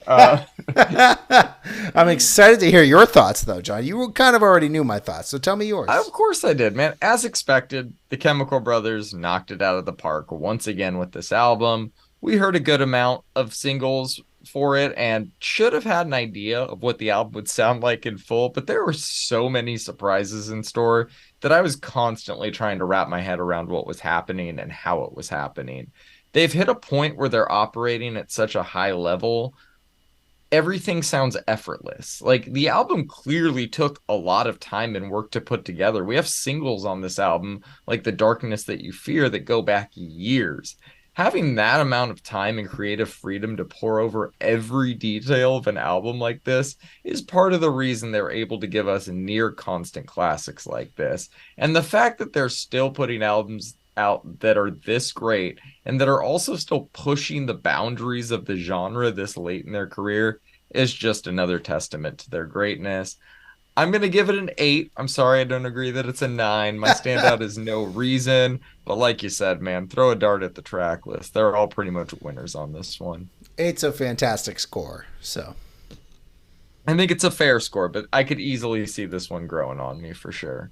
I'm excited to hear your thoughts, though, John. You kind of already knew my thoughts, so tell me yours. Of course I did, man. As expected, the Chemical Brothers knocked it out of the park once again with this album. We heard a good amount of singles for it and should have had an idea of what the album would sound like in full, but there were so many surprises in store that I was constantly trying to wrap my head around what was happening and how it was happening. They've hit a point where they're operating at such a high level. Everything sounds effortless. Like, the album clearly took a lot of time and work to put together. We have singles on this album, like The Darkness That You Fear, that go back years. Having that amount of time and creative freedom to pour over every detail of an album like this is part of the reason they're able to give us near constant classics like this. And the fact that they're still putting albums out that are this great and that are also still pushing the boundaries of the genre this late in their career is just another testament to their greatness. I'm going to give it an 8. I'm sorry I don't agree that it's a 9. My standout is No Reason, but like you said, man, throw a dart at the track list. They're all pretty much winners on this one. 8's a fantastic score, so I think it's a fair score, but I could easily see this one growing on me for sure.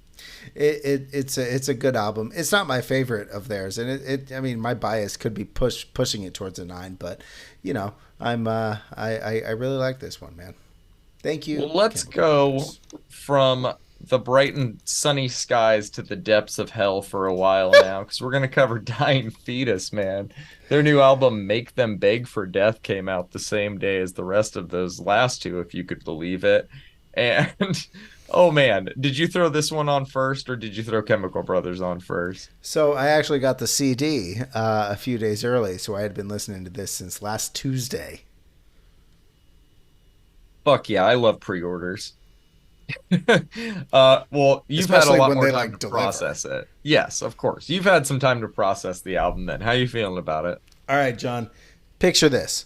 It's a good album. It's not my favorite of theirs, and I mean, my bias could be pushing it towards a 9, but you know, I really like this one, man. Thank you. Well, let's go from the bright and sunny skies to the depths of hell for a while now, because we're gonna cover Dying Fetus, man. Their new album, Make Them Beg for Death, came out the same day as the rest of those last two, if you could believe it. And oh man, did you throw this one on first, or did you throw Chemical Brothers on first? So I actually got the CD a few days early, so I had been listening to this since last Tuesday. Fuck yeah, I love pre-orders. Well, you've had a Especially lot when more they time like to deliver. process it. Yes, of course. You've had some time to process the album then. How you feeling about it? All right, John, picture this: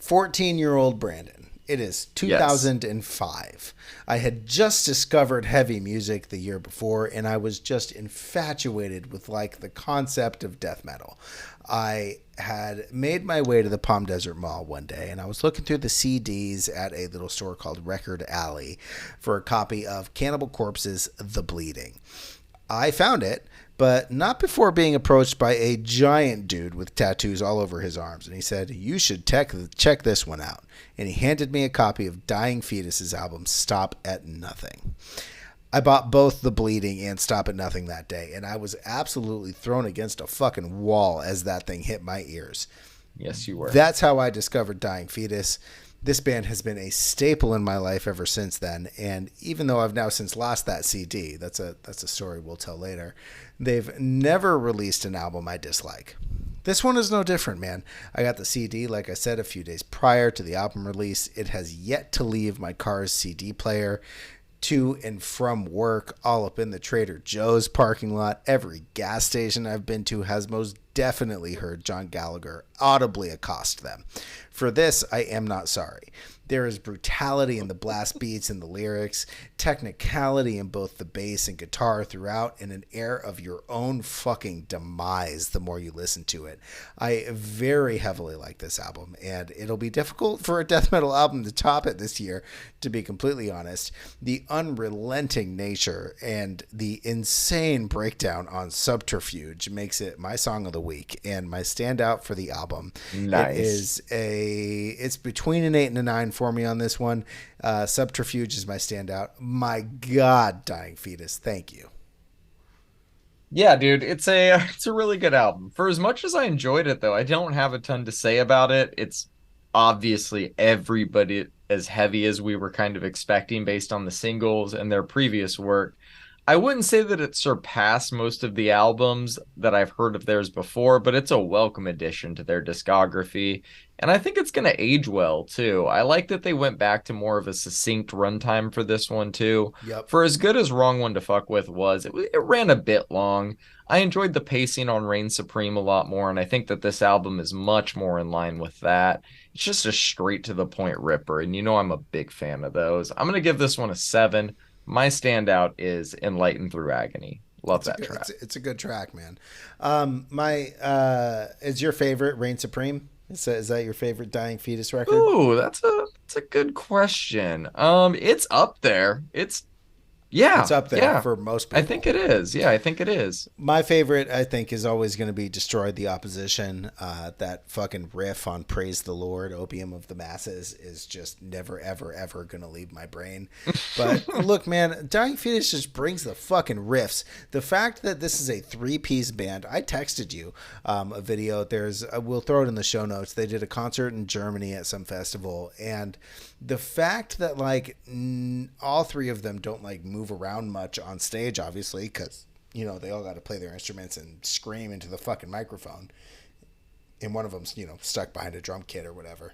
14-year-old Brandon. It is Yes. 2005. I had just discovered heavy music the year before, and I was just infatuated with like the concept of death metal. I had made my way to the Palm Desert Mall one day, and I was looking through the CDs at a little store called Record Alley for a copy of Cannibal Corpse's The Bleeding. I found it, but not before being approached by a giant dude with tattoos all over his arms. And he said, "You should check this one out." And he handed me a copy of Dying Fetus's album, Stop at Nothing. I bought both The Bleeding and Stop at Nothing that day, and I was absolutely thrown against a fucking wall as that thing hit my ears. Yes, you were. That's how I discovered Dying Fetus. This band has been a staple in my life ever since then, and even though I've now since lost that CD, that's a story we'll tell later. They've never released an album I dislike. This one is no different, man. I got the CD, like I said, a few days prior to the album release. It has yet to leave my car's CD player. To and from work, all up in the Trader Joe's parking lot. Every gas station I've been to has most definitely heard John Gallagher audibly accost them. For this, I am not sorry. There is brutality in the blast beats and the lyrics, technicality in both the bass and guitar throughout, and an air of your own fucking demise the more you listen to it. I very heavily like this album, and it'll be difficult for a death metal album to top it this year, to be completely honest. The unrelenting nature and the insane breakdown on Subterfuge makes it my song of the week and my standout for the album. Nice. It's between an 8 and a 9 for me on this one. Subterfuge is my standout. My God, Dying Fetus, thank you. Yeah, dude, it's a really good album. For as much as I enjoyed it though, I don't have a ton to say about it. It's obviously everybody as heavy as we were kind of expecting based on the singles and their previous work. I wouldn't say that it surpassed most of the albums that I've heard of theirs before, but it's a welcome addition to their discography. And I think it's going to age well too. I like that they went back to more of a succinct runtime for this one too. Yep. For as good as Wrong One to Fuck With was, it ran a bit long. I enjoyed the pacing on Reign Supreme a lot more, and I think that this album is much more in line with that. It's just a straight to the point ripper, and you know I'm a big fan of those. I'm going to give this one a 7. My standout is Enlightened Through Agony. Love that track. It's a good track, man. My is your favorite Reign Supreme? Is that your favorite Dying Fetus record? Ooh, that's a good question. It's up there. It's Yeah, up there yeah. for most I think people. it is. Yeah, I think it is. My favorite, I think, is always going to be Destroyed the Opposition. That fucking riff on Praise the Lord, Opium of the Masses, is just never, ever, ever going to leave my brain. But look, man, Dying Fetus just brings the fucking riffs. The fact that this is a 3-piece band, I texted you a video. We'll throw it in the show notes. They did a concert in Germany at some festival, and the fact that like all three of them don't like move around much on stage, obviously, because they all got to play their instruments and scream into the fucking microphone, and one of them's stuck behind a drum kit or whatever.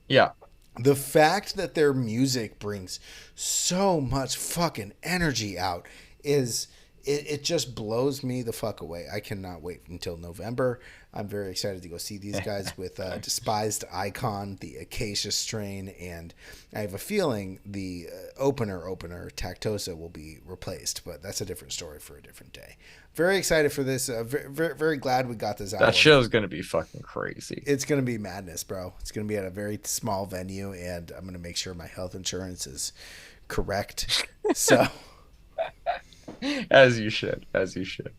Yeah. The fact that their music brings so much fucking energy out is it just blows me the fuck away. I cannot wait until November. I'm very excited to go see these guys with Despised Icon, the Acacia Strain, and I have a feeling the opener, Tactosa, will be replaced, but that's a different story for a different day. Very excited for this. Very, very glad we got this That album. show's gonna be fucking crazy. It's going to be madness, bro. It's going to be at a very small venue, and I'm going to make sure my health insurance is correct. So, As you should. As you should.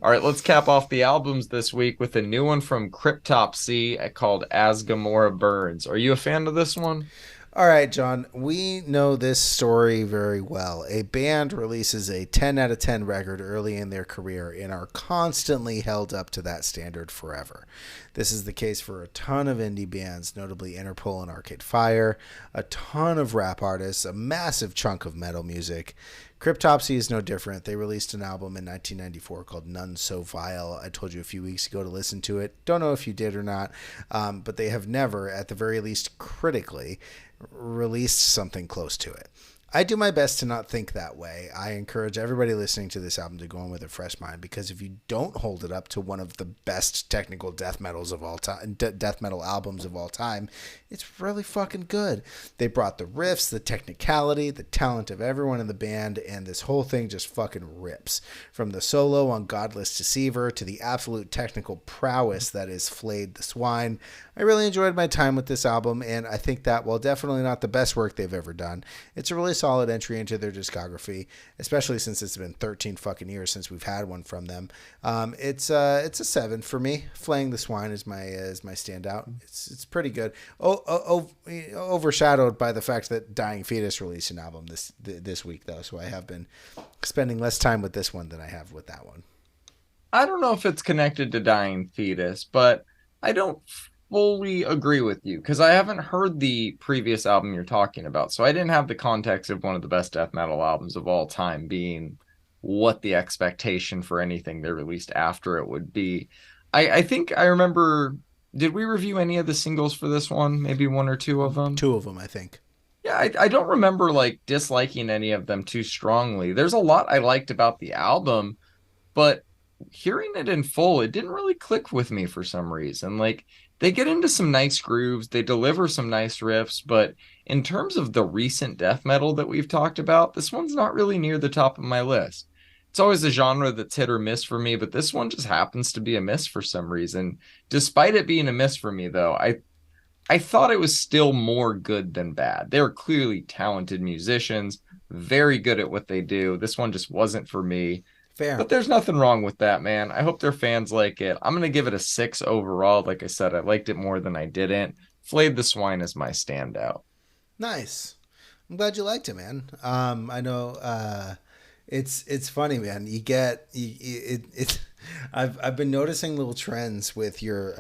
All right, let's cap off the albums this week with a new one from Cryptopsy called As Gamora Burns. Are you a fan of this one? All right, John, we know this story very well. A band releases a 10 out of 10 record early in their career and are constantly held up to that standard forever. This is the case for a ton of indie bands, notably Interpol and Arcade Fire, a ton of rap artists, a massive chunk of metal music. Cryptopsy is no different. They released an album in 1994 called None So Vile. I told you a few weeks ago to listen to it. Don't know if you did or not, but they have never, at the very least critically, released something close to it. I do my best to not think that way. I encourage everybody listening to this album to go in with a fresh mind, because if you don't hold it up to one of the best technical death metals of all time, death metal albums of all time, it's really fucking good. They brought the riffs, the technicality, the talent of everyone in the band, and this whole thing just fucking rips. From the solo on Godless Deceiver to the absolute technical prowess that is Flayed the Swine. I really enjoyed my time with this album, and I think that, while definitely not the best work they've ever done, it's a really solid entry into their discography, especially since it's been 13 fucking years since we've had one from them. It's a 7 for me. Flaying the Swine is my standout. It's pretty good. Overshadowed by the fact that Dying Fetus released an album this week, though, so I have been spending less time with this one than I have with that one. I don't know if it's connected to Dying Fetus, but I don't fully agree with you because I haven't heard the previous album you're talking about. So I didn't have the context of one of the best death metal albums of all time being what the expectation for anything they released after it would be. I think I remember, did we review any of the singles for this one? Maybe one or two of them? Two of them, I think. Yeah, I don't remember like disliking any of them too strongly. There's a lot I liked about the album, but hearing it in full, it didn't really click with me for some reason. Like, they get into some nice grooves, they deliver some nice riffs, but in terms of the recent death metal that we've talked about, this one's not really near the top of my list. It's always a genre that's hit or miss for me, but this one just happens to be a miss for some reason. Despite it being a miss for me, though, I thought it was still more good than bad. They were clearly talented musicians, very good at what they do. This one just wasn't for me. Fair. But there's nothing wrong with that, man. I hope their fans like it. I'm going to give it a 6 overall. Like I said, I liked it more than I didn't. Flayed the Swine is my standout. Nice. I'm glad you liked it, man. I know it's funny, man. I've been noticing little trends with your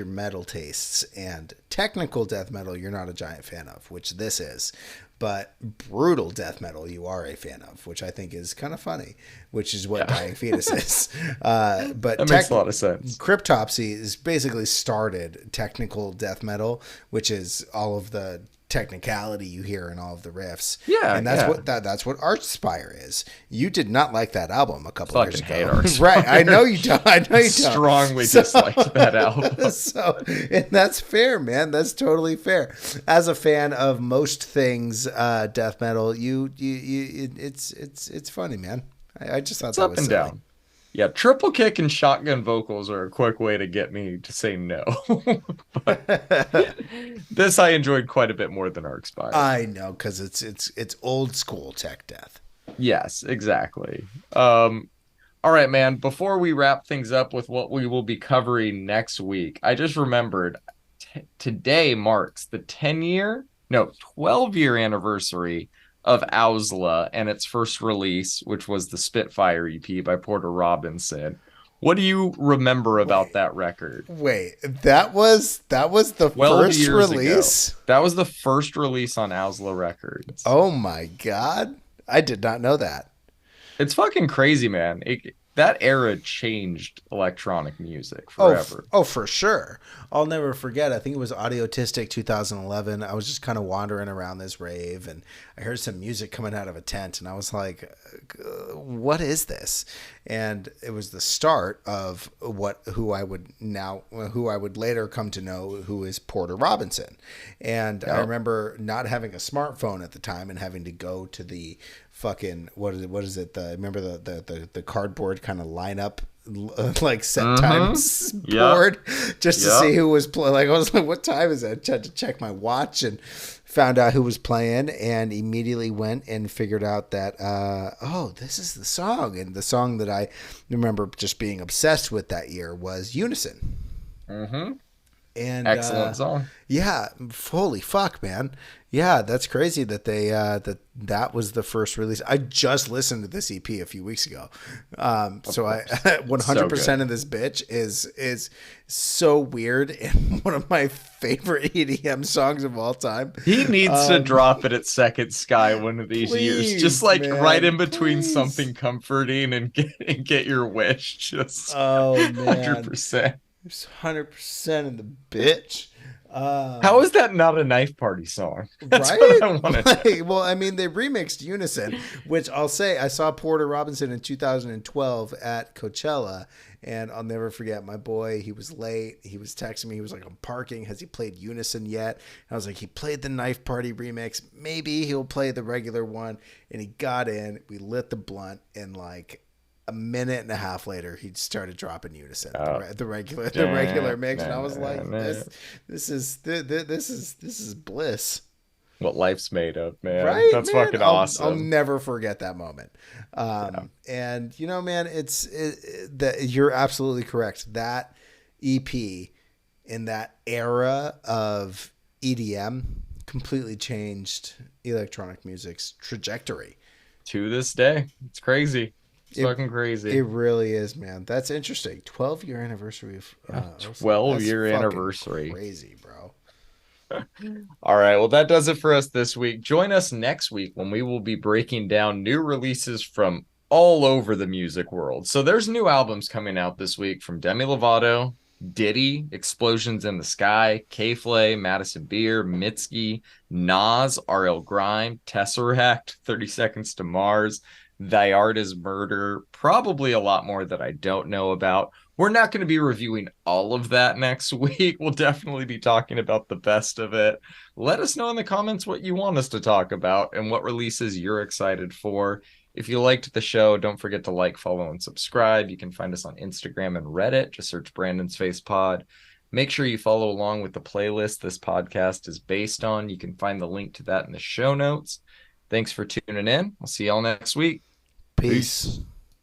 metal tastes, and technical death metal you're not a giant fan of, which this is. But brutal death metal you are a fan of, which I think is kind of funny, which is what Dying Fetus is. But that makes a lot of sense. Cryptopsy is basically started technical death metal, which is all of the technicality you hear in all of the riffs. Yeah, and that's what Archspire is. You did not like that album a couple of years ago, hate right? I know you don't. I know you don't. Strongly disliked that album. So, and that's fair, man. That's totally fair. As a fan of most things death metal, it's funny, man. I just thought it's that up was and silly. down. Yeah, triple kick and shotgun vocals are a quick way to get me to say no. But this I enjoyed quite a bit more than Archspire. I know, because it's old school tech death. Yes, exactly. All right, man. Before we wrap things up with what we will be covering next week, I just remembered today marks the 12-year anniversary of Owsla and its first release, which was the Spitfire EP by Porter Robinson. What do you remember about that record? Wait, that was the first release? Ago. That was the first release on Owsla Records. Oh my God. I did not know that. It's fucking crazy, man. That era changed electronic music forever. Oh, for sure. I'll never forget. I think it was Audiotistic 2011. I was just kind of wandering around this rave, and I heard some music coming out of a tent, and I was like, what is this? And it was the start of who I would later come to know, who is Porter Robinson. And I remember not having a smartphone at the time and having to go to the fucking what is it remember the cardboard kind of lineup like set times board just to see who was playing. Like I was like, what time is it? I had to check my watch and found out who was playing, and immediately went and figured out that this is the song. And the song that I remember just being obsessed with that year was Unison. And Excellent song. yeah, holy fuck, man. Yeah, that's crazy that they that was the first release. I just listened to this EP a few weeks ago. Of So I course. So 100% good. of this bitch is so weird and one of my favorite EDM songs of all time. He needs to Um, drop it at Second Sky one of these years. Just please, like right man, in between please. something comforting and get your wish. Just Oh man, 100%. it's 100% in the bitch. How Um, is that not a knife party song? That's Right? what I want to know. Like, well, I mean, they remixed Unison, which I'll say I saw Porter Robinson in 2012 at Coachella, and I'll never forget my boy. He was late. He was texting me. He was like, I'm parking. Has he played Unison yet? And I was like, he played the Knife Party remix. Maybe he'll play the regular one. And he got in. We lit the blunt, and like a minute and a half later, he started dropping Unison, Oh, the regular mix, and I was like, nah. this is bliss. What life's made of, man. Right, That's man. fucking I'll awesome. never forget that moment. Yeah. And you know, man, that you're absolutely correct. That EP in that era of EDM completely changed electronic music's trajectory. To this day, it's crazy. It's It fucking it crazy. really is, man. That's interesting. 12-year anniversary of Yeah, Ursula. 12 That's year fucking anniversary. crazy, bro. All right. Well, that does it for us this week. Join us next week when we will be breaking down new releases from all over the music world. So there's new albums coming out this week from Demi Lovato, Diddy, Explosions in the Sky, K-Flay, Madison Beer, Mitski, Nas, RL Grime, Tesseract, 30 Seconds to Mars, Thy Art is Murder, probably a lot more that I don't know about. We're not going to be reviewing all of that next week. We'll definitely be talking about the best of it. Let us know in the comments what you want us to talk about and what releases you're excited for. If you liked the show, don't forget to like, follow, and subscribe. You can find us on Instagram and Reddit. Just search Brandon's Face Pod. Make sure you follow along with the playlist this podcast is based on. You can find the link to that in the show notes. Thanks for tuning in. I'll see y'all next week. Peace. Peace.